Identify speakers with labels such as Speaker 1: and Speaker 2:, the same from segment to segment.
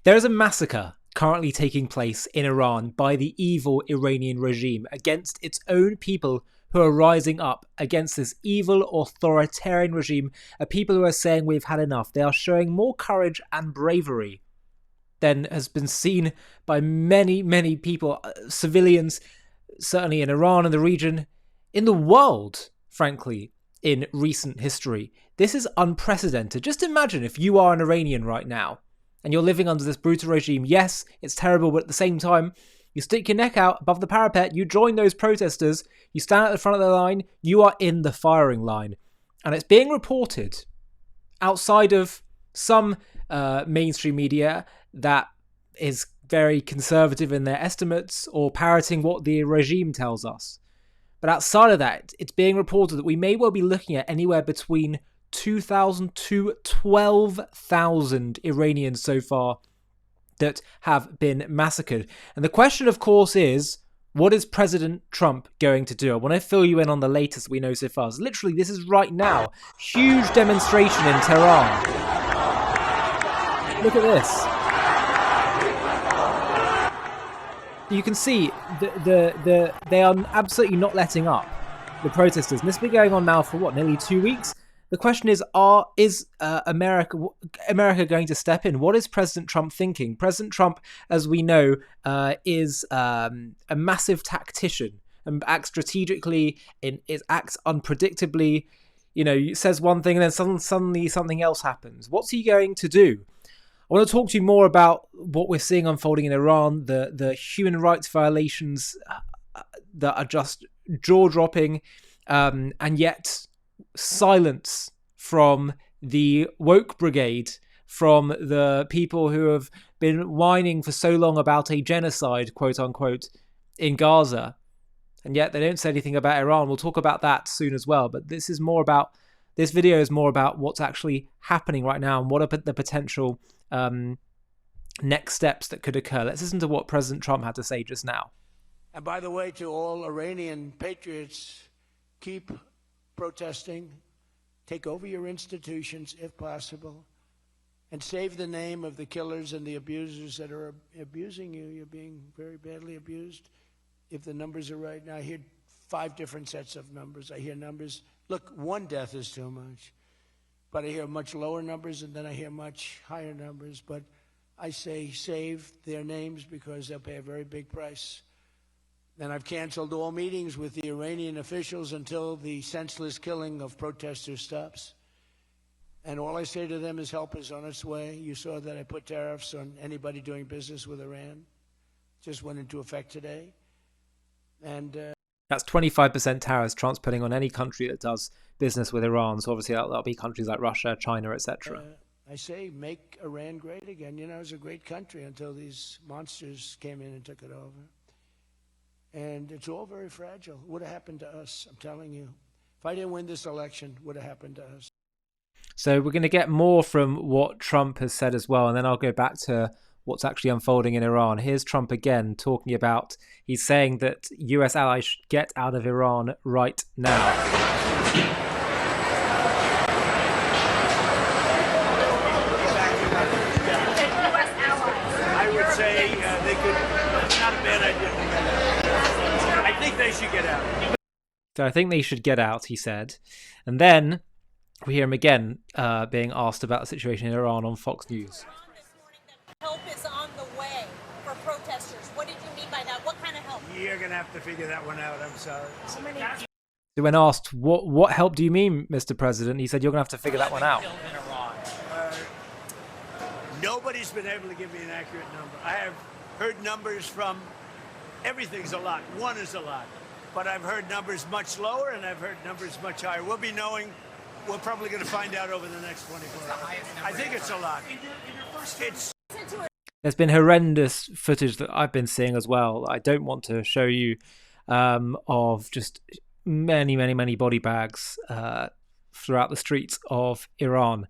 Speaker 1: There is a massacre currently taking place in Iran by the evil Iranian regime against its own people who are rising up against this evil authoritarian regime, a people who are saying we've had enough. They are showing more courage and bravery than has been seen by many, many people, civilians, certainly in Iran and the region, in the world, frankly, in recent history. This is unprecedented. Just imagine if you are an Iranian right now and you're living under this brutal regime. Yes, it's terrible, but at the same time, you stick your neck out above the parapet, you join those protesters, you stand at the front of the line, you are in the firing line. And it's being reported outside of some mainstream media that is very conservative in their estimates or parroting what the regime tells us. But outside of that, it's being reported that we may well be looking at anywhere between 2,000 to 12,000 Iranians so far that have been massacred. And the question, of course, is, what is President Trump going to do? I want to fill you in on the latest we know so far. So literally, this is right now. Huge demonstration in Tehran. Look at this. You can see they are absolutely not letting up, the protesters. And this has been going on now for, what, nearly 2 weeks? The question is America going to step in? What is President Trump thinking? President Trump, as we know, is a massive tactician and acts strategically, acts unpredictably. You know, says one thing and then suddenly something else happens. What's he going to do? I want to talk to you more about what we're seeing unfolding in Iran, the human rights violations that are just jaw-dropping, and yet silence from the woke brigade, from the people who have been whining for so long about a genocide, quote unquote, in Gaza. And yet they don't say anything about Iran. We'll talk about that soon as well. But this video is more about what's actually happening right now and what are the potential next steps that could occur. Let's listen to what President Trump had to say just now.
Speaker 2: And by the way, to all Iranian patriots, keep protesting, take over your institutions if possible, and save the name of the killers and the abusers that are abusing you. You're being very badly abused. If the numbers are right now, I hear 5 different sets of numbers. I hear numbers, look, 1 death is too much, but I hear much lower numbers, and then I hear much higher numbers. But I say save their names because they'll pay a very big price. And I've canceled all meetings with the Iranian officials until the senseless killing of protesters stops. And all I say to them is help is on its way. You saw that I put tariffs on anybody doing business with Iran. Just went into effect today. And
Speaker 1: that's 25% tariffs Trump's putting on any country that does business with Iran. So obviously that'll be countries like Russia, China, etc.
Speaker 2: I say make Iran great again. You know, it was a great country until these monsters came in and took it over. And it's all very fragile. It would have happened to us, I'm telling you. If I didn't win this election, it would have happened to us.
Speaker 1: So we're going to get more from what Trump has said as well, and then I'll go back to what's actually unfolding in Iran. Here's Trump again talking about, he's saying that US allies should get out of Iran right now.
Speaker 2: I would say they could, not a bad idea. I think they should get out.
Speaker 1: So I think they should get out, he said. And then we hear him again being asked about the situation in Iran on Fox News.
Speaker 3: Help is on the way for protesters. What did you mean by that? What kind of help?
Speaker 2: You're going to have to figure that one out. I'm sorry.
Speaker 1: So when asked, what help do you mean, Mr. President? He said, you're going to have to figure that one out.
Speaker 2: Nobody's been able to give me an accurate number. I have heard numbers from, everything's a lot. 1 is a lot. But I've heard numbers much lower, and I've heard numbers much higher. We'll be knowing. We're probably going to find out over the next 24 hours. I think it's a lot.
Speaker 1: There's been horrendous footage that I've been seeing as well. I don't want to show you of just many, many, many body bags throughout the streets of Iran,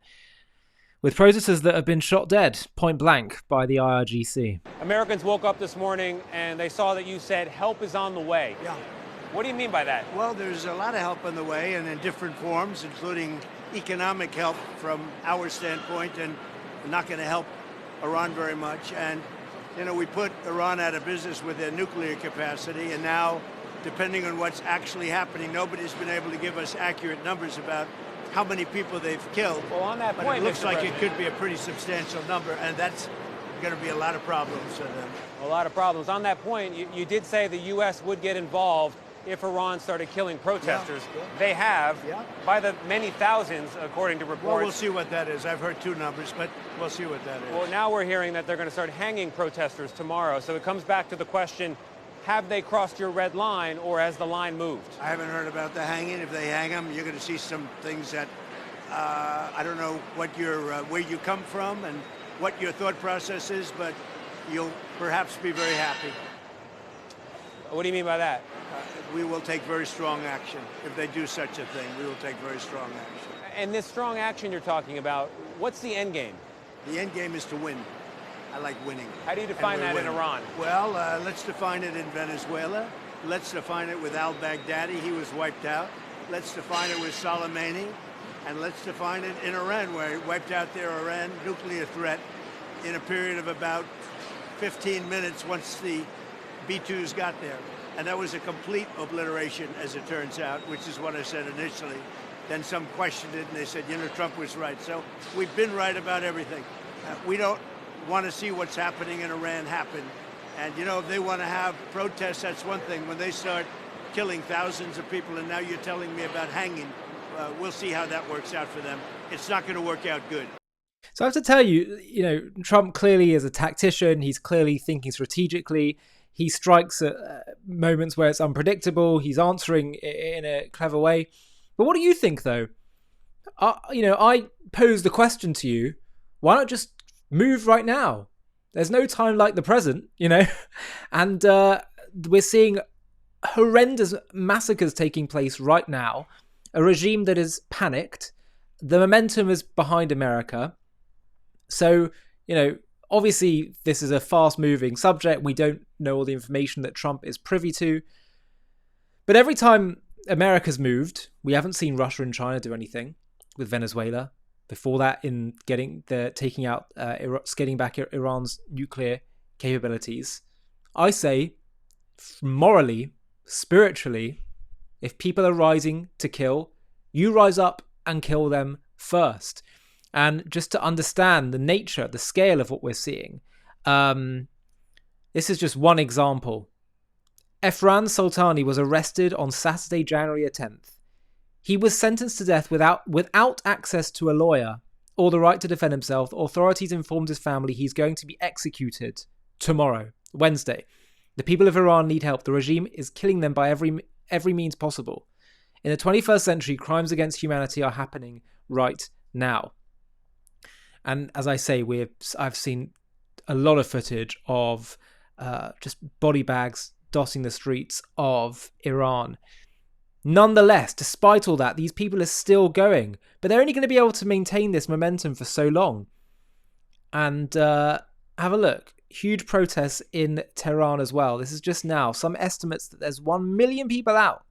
Speaker 1: with protesters that have been shot dead point blank by the IRGC.
Speaker 4: Americans woke up this morning and they saw that you said help is on the way.
Speaker 2: Yeah.
Speaker 4: What do you mean by that?
Speaker 2: Well, there's a lot of help on the way, and in different forms, including economic help from our standpoint, and we're not going to help Iran very much. And, you know, we put Iran out of business with their nuclear capacity. And now, depending on what's actually happening, nobody's been able to give us accurate numbers about how many people they've killed.
Speaker 4: Well, on that
Speaker 2: but
Speaker 4: point,
Speaker 2: it looks
Speaker 4: Mr.
Speaker 2: like
Speaker 4: President,
Speaker 2: it could be a pretty substantial number, and that's going to be a lot of problems for them.
Speaker 4: a lot of problems. On that point, you did say the U.S. would get involved if Iran started killing protesters.
Speaker 2: Yeah.
Speaker 4: They have,
Speaker 2: Yeah.
Speaker 4: by the many thousands, according to reports.
Speaker 2: Well, we'll see what that is. I've heard two numbers, but we'll see what that is.
Speaker 4: Well, now we're hearing that they're going to start hanging protesters tomorrow. So it comes back to the question, have they crossed your red line, or has the line moved?
Speaker 2: I haven't heard about the hanging. If they hang them, you're going to see some things that I don't know what where you come from and what your thought process is, but you'll perhaps be very happy.
Speaker 4: What do you mean by that?
Speaker 2: We will take very strong action. If they do such a thing, we will take very strong action.
Speaker 4: And this strong action you're talking about, what's the end game?
Speaker 2: The end game is to win. I like winning.
Speaker 4: How do you define
Speaker 2: And
Speaker 4: that
Speaker 2: we're
Speaker 4: in
Speaker 2: winning.
Speaker 4: Iran?
Speaker 2: Well, let's define it in Venezuela. Let's define it with al-Baghdadi. He was wiped out. Let's define it with Soleimani. And let's define it in Iran, where he wiped out their Iran nuclear threat in a period of about 15 minutes once the B-2s got there. And that was a complete obliteration, as it turns out, which is what I said initially. Then some questioned it, and they said, you know, Trump was right. So we've been right about everything. We don't want to see what's happening in Iran happen. And, you know, if they want to have protests, that's one thing. When they start killing thousands of people, and now you're telling me about hanging, we'll see how that works out for them. It's not going to work out good.
Speaker 1: So I have to tell you, you know, Trump clearly is a tactician. He's clearly thinking strategically. He strikes at moments where it's unpredictable. He's answering in a clever way. But what do you think, though? You know, I pose the question to you, why not just move right now? There's no time like the present, you know? And we're seeing horrendous massacres taking place right now. A regime that is panicked. The momentum is behind America. So, you know, obviously this is a fast-moving subject. We don't know all the information that Trump is privy to. But every time America's moved, we haven't seen Russia and China do anything with Venezuela. Before that, in getting back Iran's nuclear capabilities. I say, morally, spiritually, if people are rising to kill, you rise up and kill them first. And just to understand the nature, the scale of what we're seeing, this is just one example. Efran Soltani was arrested on Saturday, January 10th. He was sentenced to death without access to a lawyer or the right to defend himself. Authorities informed his family he's going to be executed tomorrow, Wednesday. The people of Iran need help. The regime is killing them by every means possible. In the 21st century, crimes against humanity are happening right now. And as I say, I've seen a lot of footage of just body bags dotting the streets of Iran. Nonetheless, despite all that, these people are still going. But they're only going to be able to maintain this momentum for so long. And have a look. Huge protests in Tehran as well. This is just now. Some estimates that there's 1 million people out.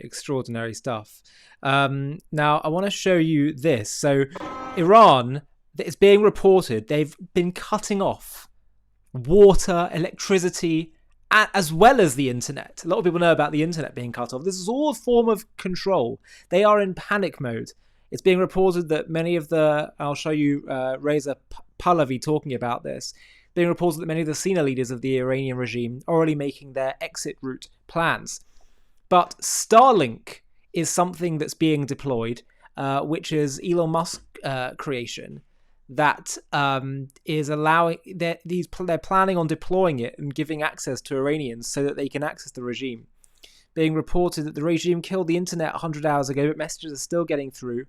Speaker 1: Extraordinary stuff. Now, I want to show you this. So, Iran, it's being reported, they've been cutting off water, electricity, as well as the internet. A lot of people know about the internet being cut off. This is all a form of control. They are in panic mode. It's being reported that many of I'll show you Reza Pahlavi talking about this, being reported that many of the senior leaders of the Iranian regime are already making their exit route plans. But Starlink is something that's being deployed, which is Elon Musk creation, that is allowing, they're planning on deploying it and giving access to Iranians so that they can access the regime. Being reported that the regime killed the internet 100 hours ago, but messages are still getting through.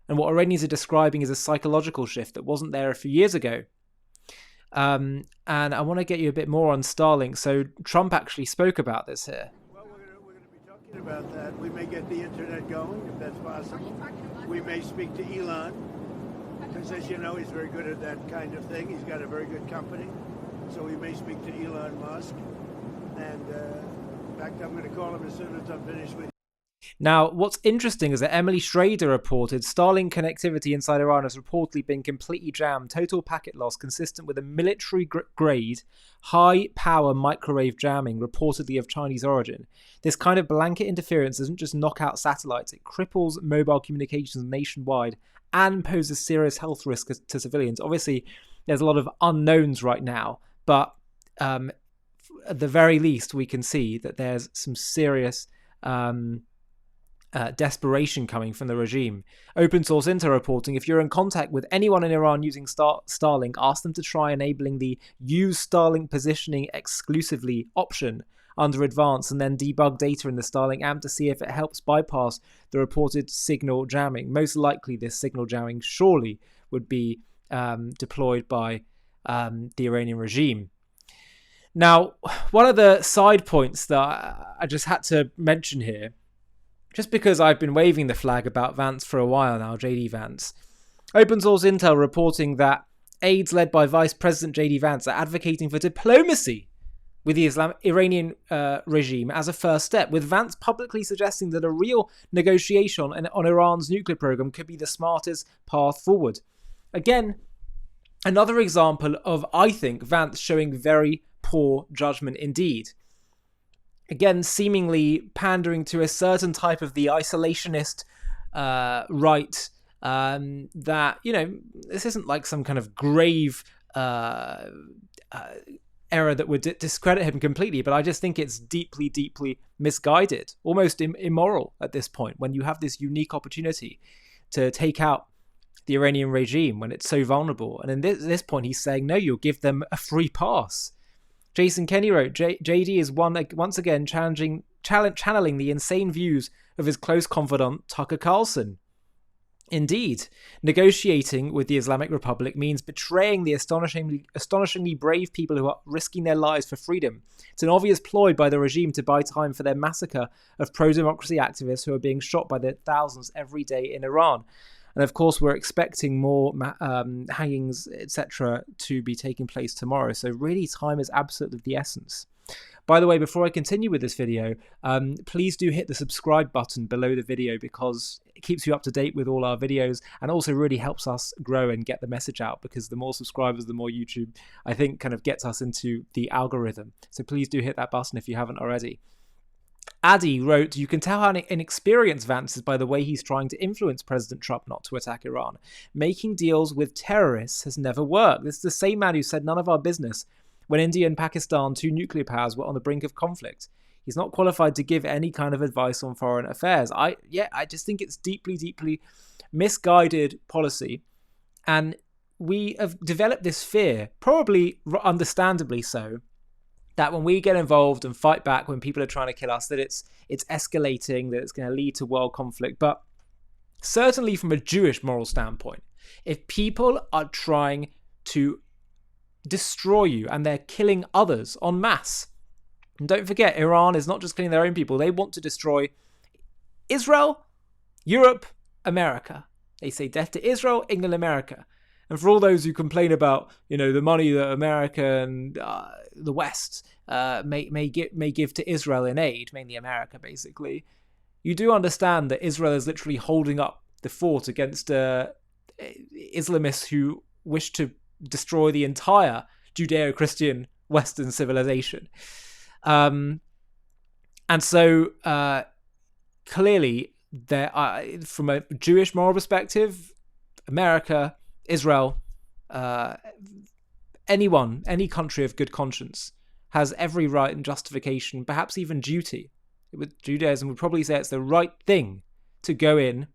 Speaker 1: And what Iranians are describing is a psychological shift that wasn't there a few years ago. And I want to get you a bit more on Starlink. So Trump actually spoke about this here.
Speaker 2: About that, we may get the internet going if that's possible. We may speak to Elon, because as you know, he's very good at that kind of thing. He's got a very good company, so we may speak to Elon Musk. And in fact, I'm going to call him as soon as I'm finished with.
Speaker 1: Now, what's interesting is that Emily Schrader reported Starlink connectivity inside Iran has reportedly been completely jammed. Total packet loss consistent with a military-grade, high-power microwave jamming reportedly of Chinese origin. This kind of blanket interference doesn't just knock out satellites, it cripples mobile communications nationwide and poses serious health risk to civilians. Obviously, there's a lot of unknowns right now, but at the very least, we can see that there's some serious desperation coming from the regime. Open Source Intel reporting, if you're in contact with anyone in Iran using Starlink, ask them to try enabling the Use Starlink Positioning Exclusively option under Advanced and then debug data in the Starlink amp to see if it helps bypass the reported signal jamming. Most likely this signal jamming surely would be deployed by the Iranian regime. Now, one of the side points that I just had to mention here, just because I've been waving the flag about Vance for a while now, JD Vance. Open Source Intel reporting that aides led by Vice President JD Vance are advocating for diplomacy with the Iranian regime as a first step, with Vance publicly suggesting that a real negotiation on Iran's nuclear program could be the smartest path forward. Again, another example of, I think, Vance showing very poor judgment indeed. Again, seemingly pandering to a certain type of the isolationist right that, you know, this isn't like some kind of grave error that would discredit him completely, but I just think it's deeply, deeply misguided, almost immoral at this point, when you have this unique opportunity to take out the Iranian regime when it's so vulnerable. And in this point, he's saying, no, you'll give them a free pass. Jason Kenney wrote, JD is once again channeling the insane views of his close confidant Tucker Carlson. Indeed, negotiating with the Islamic Republic means betraying the astonishingly brave people who are risking their lives for freedom. It's an obvious ploy by the regime to buy time for their massacre of pro-democracy activists who are being shot by the thousands every day in Iran. And of course, we're expecting more hangings, etc., to be taking place tomorrow. So really, time is absolutely the essence. By the way, before I continue with this video, please do hit the subscribe button below the video, because it keeps you up to date with all our videos and also really helps us grow and get the message out, because the more subscribers, the more YouTube, I think, kind of gets us into the algorithm. So please do hit that button if you haven't already. Addy wrote, you can tell how inexperienced Vance is by the way he's trying to influence President Trump not to attack Iran. Making deals with terrorists has never worked. This is the same man who said none of our business when India and Pakistan, two nuclear powers, were on the brink of conflict. He's not qualified to give any kind of advice on foreign affairs. I just think it's deeply, deeply misguided policy. And we have developed this fear, probably understandably so, that when we get involved and fight back when people are trying to kill us, that it's escalating, that it's going to lead to world conflict. But certainly from a Jewish moral standpoint, if people are trying to destroy you and they're killing others en masse, and don't forget, Iran is not just killing their own people, they want to destroy Israel, Europe, America. They say death to Israel, England, America. And for all those who complain about, you know, the money that America and the West may give to Israel in aid, mainly America, basically, you do understand that Israel is literally holding up the fort against Islamists who wish to destroy the entire Judeo-Christian Western civilization. And so clearly, from a Jewish moral perspective, America, Israel, anyone, any country of good conscience has every right and justification, perhaps even duty. With Judaism would probably say it's the right thing to go in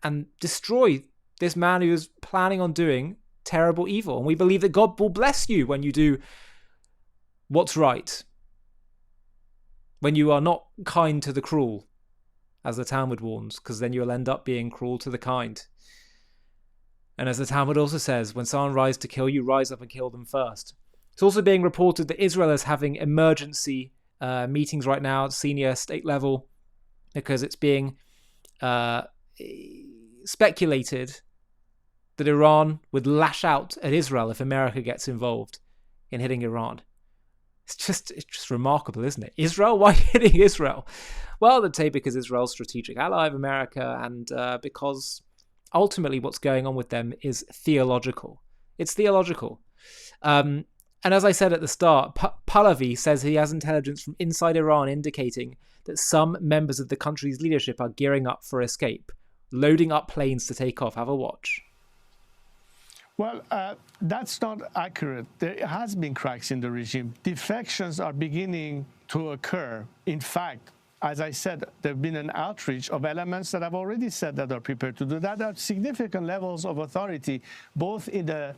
Speaker 1: and destroy this man who is planning on doing terrible evil. And we believe that God will bless you when you do what's right, when you are not kind to the cruel, as the Talmud warns, because then you'll end up being cruel to the kind. And as the Talmud also says, when someone rises to kill you, rise up and kill them first. It's also being reported that Israel is having emergency meetings right now at senior state level because it's being speculated that Iran would lash out at Israel if America gets involved in hitting Iran. It's just remarkable, isn't it? Israel? Why hitting Israel? Well, they'd say because Israel's a strategic ally of America, and because ultimately what's going on with them is theological. It's theological. And as I said at the start, Pahlavi says he has intelligence from inside Iran indicating that some members of the country's leadership are gearing up for escape, loading up planes to take off. Have a watch.
Speaker 5: Well, that's not accurate. There has been cracks in the regime. Defections are beginning to occur. In fact, as I said, there have been an outreach of elements that I've already said that are prepared to do that at significant levels of authority, both in the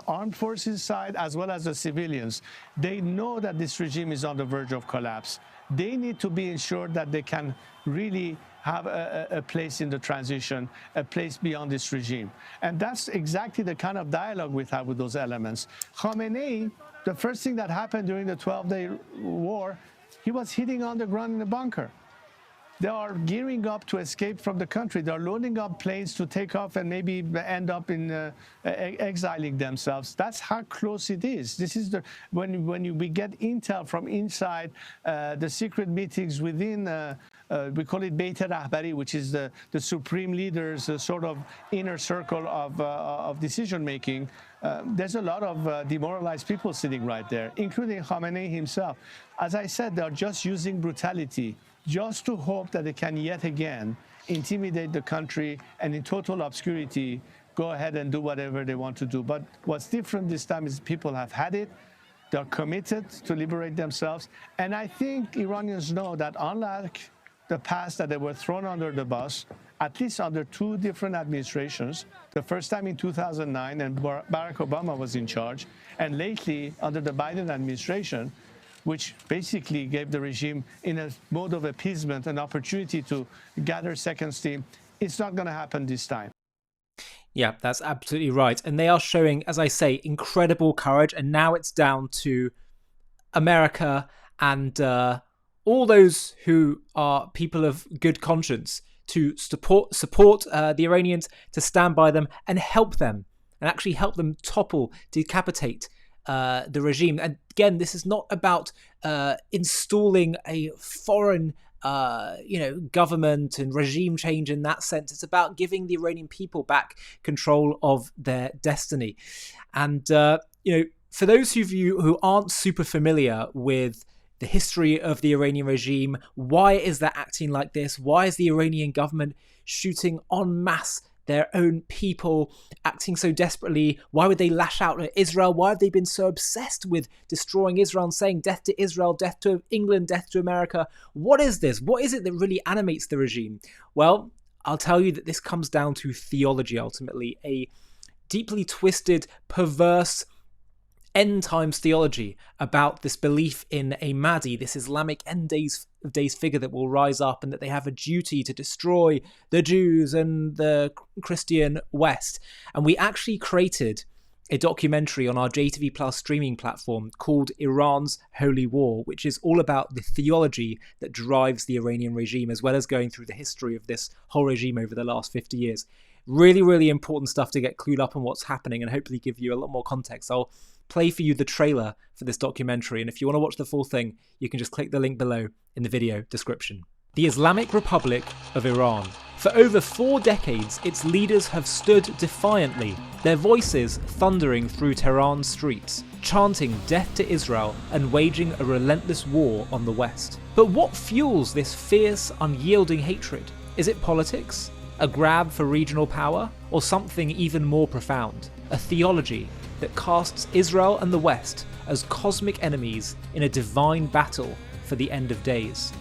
Speaker 5: armed forces side as well as the civilians. They know that this regime is on the verge of collapse. They need to be ensured that they can really have a place in the transition, a place beyond this regime. And that's exactly the kind of dialogue we have with those elements. Khamenei, the first thing that happened during the 12-day war, he was hitting on the ground in a bunker. They are gearing up to escape from the country. They're loading up planes to take off and maybe end up in exiling themselves. That's how close it is. This is when we get intel from inside the secret meetings within, we call it Beit Rahbari, which is the supreme leaders, sort of inner circle of decision making. There's a lot of demoralized people sitting right there, including Khamenei himself. As I said, they're just using brutality, just to hope that they can yet again intimidate the country and in total obscurity go ahead and do whatever they want to do. But what's different this time is people have had it. They're committed to liberate themselves. And I think Iranians know that unlike the past that they were thrown under the bus, at least under two different administrations, the first time in 2009 and Barack Obama was in charge, and lately under the Biden administration, which basically gave the regime, in a mode of appeasement, an opportunity to gather second steam. It's not going to happen this time.
Speaker 1: Yeah, that's absolutely right. And they are showing, as I say, incredible courage. And now it's down to America and all those who are people of good conscience to support the Iranians, to stand by them and help them, and actually help them topple, decapitate the regime. And again, this is not about installing a foreign government and regime change in that sense. It's about giving the Iranian people back control of their destiny. And for those of you who aren't super familiar with the history of the Iranian regime, why is that acting like this? Why is the Iranian government shooting en masse their own people, acting so desperately? Why would they lash out at Israel? Why have they been so obsessed with destroying Israel and saying death to Israel, death to England, death to America? What is this? What is it that really animates the regime? Well, I'll tell you that this comes down to theology ultimately, a deeply twisted, perverse end times theology about this belief in a Mahdi, this Islamic end days figure that will rise up, and that they have a duty to destroy the Jews and the Christian West. And we actually created a documentary on our JTV Plus streaming platform called Iran's Holy War, which is all about the theology that drives the Iranian regime, as well as going through the history of this whole regime over the last 50 years. Really, really important stuff to get clued up on what's happening and hopefully give you a lot more context. I'll play for you the trailer for this documentary, and if you want to watch the full thing, you can just click the link below in the video description. The Islamic Republic of Iran. For over 4 decades, its leaders have stood defiantly, their voices thundering through Tehran's streets, chanting death to Israel and waging a relentless war on the West. But what fuels this fierce, unyielding hatred? Is it politics? A grab for regional power? Or something even more profound? A theology that casts Israel and the West as cosmic enemies in a divine battle for the end of days.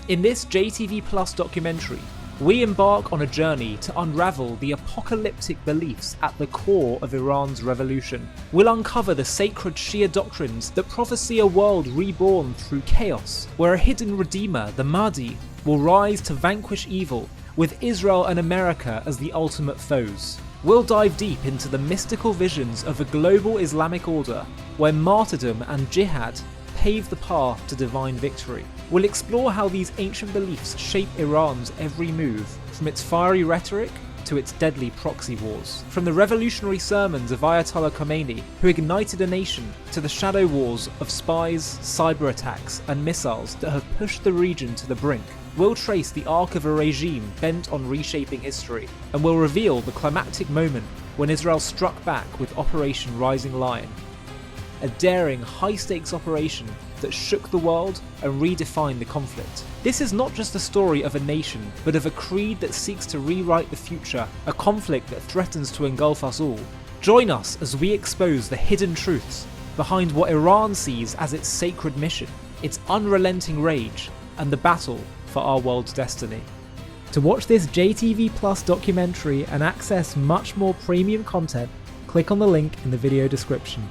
Speaker 1: In this JTV Plus documentary, we embark on a journey to unravel the apocalyptic beliefs at the core of Iran's revolution. We'll uncover the sacred Shia doctrines that prophesy a world reborn through chaos, where a hidden redeemer, the Mahdi, will rise to vanquish evil, with Israel and America as the ultimate foes. We'll dive deep into the mystical visions of a global Islamic order where martyrdom and jihad pave the path to divine victory. We'll explore how these ancient beliefs shape Iran's every move, from its fiery rhetoric to its deadly proxy wars. From the revolutionary sermons of Ayatollah Khomeini, who ignited a nation, to the shadow wars of spies, cyber attacks, and missiles that have pushed the region to the brink. We'll trace the arc of a regime bent on reshaping history, and we'll reveal the climactic moment when Israel struck back with Operation Rising Lion, a daring, high-stakes operation that shook the world and redefined the conflict. This is not just a story of a nation, but of a creed that seeks to rewrite the future, a conflict that threatens to engulf us all. Join us as we expose the hidden truths behind what Iran sees as its sacred mission, its unrelenting rage, and the battle for our world's destiny. To watch this JTV Plus documentary and access much more premium content, click on the link in the video description.